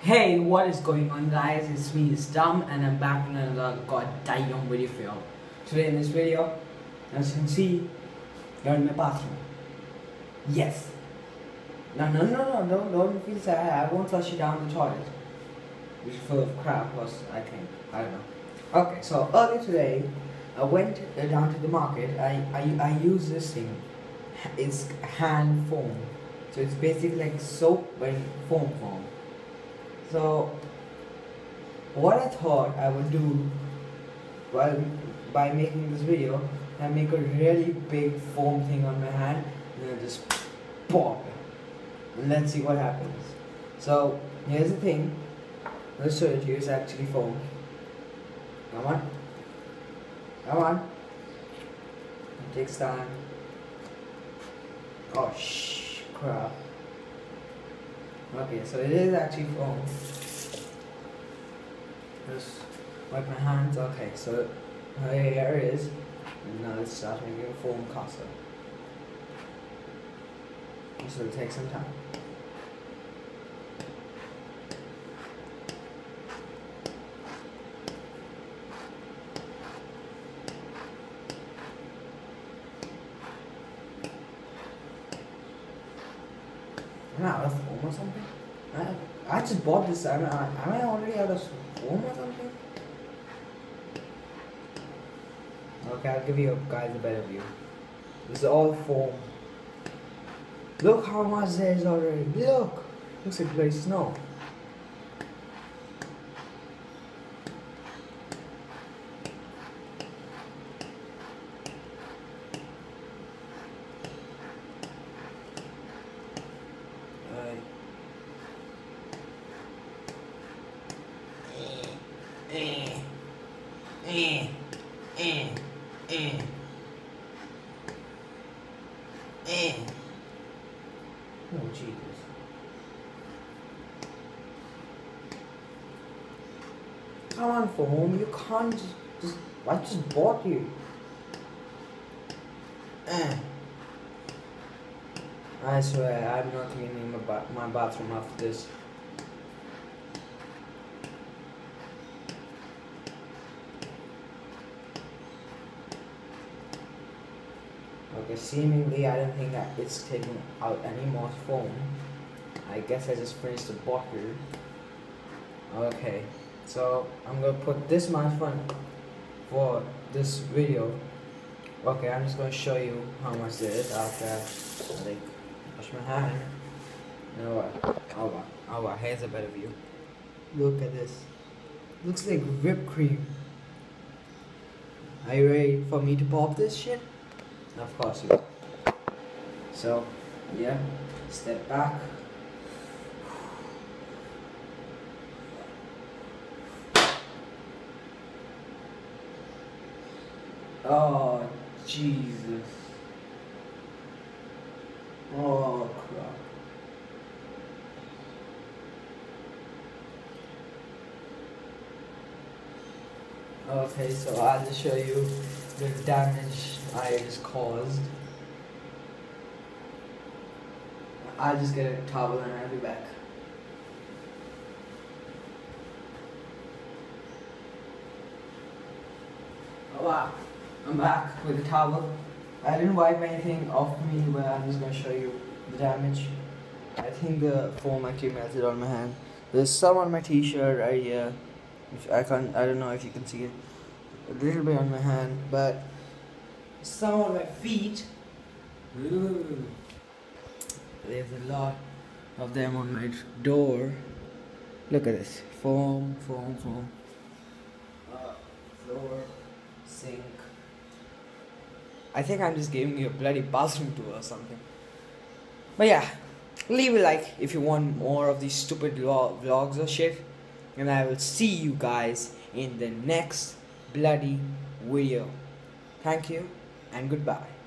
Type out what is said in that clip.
Hey, what is going on, guys? It's me, it's Dumb, and I'm back with another goddamn video for you. Today in this video, as you can see, you're in my bathroom. Yes. No, don't feel sad. I won't flush you down the toilet. Which is full of crap, plus I think. I don't know. Okay, so earlier today, I went down to the market. I use this thing. It's hand foam. So it's basically like soap but in foam form. So what I thought I would do by making this video, I make a really big foam thing on my hand and then just pop it. And let's see what happens. So here's the thing. Let's show it to you. It's actually foam. Come on. Come on. It takes time. Oh crap. Okay, so it is actually foam. Just wipe my hands. Okay, so here it is. And now let's start making a foam castle. This will take some time. Am I out of foam or something? I just bought this. Am I already out of foam or something? Okay, I'll give you guys a better view. This is all foam. Look how much there is already. Look! Looks like bloody snow. Oh Jesus. Come on, foam, you can't just I just bought you. I swear I'm not cleaning my bathroom after this. Okay, seemingly I don't think that it's taking out any more foam. I guess I just finished the bottle. Okay, so I'm gonna put this microphone for this video. Okay, I'm just gonna show you how much there is after I wash my hand. You know what? Oh wow, here's a better view. Look at this. Looks like whipped cream. Are you ready for me to pop this shit? Of course you are. So, yeah, step back. Oh, Jesus. Oh, crap. Okay, so I'll just show you the damage I just caused. I'll just get a towel and I'll be back. Oh wow, I'm back with the towel. I didn't wipe anything off me, but I'm just gonna show you the damage. I think the foam actually melted on my hand. There's some on my t-shirt right here. I don't know if you can see it. A little bit on my hand, but some on my feet. Ooh. There's a lot of them on my door. Look at this. Foam. Floor, sink. I think I'm just giving you a bloody bathroom tour or something. But yeah, leave a like if you want more of these stupid vlogs or shit. And I will see you guys in the next bloody video. Thank you and goodbye.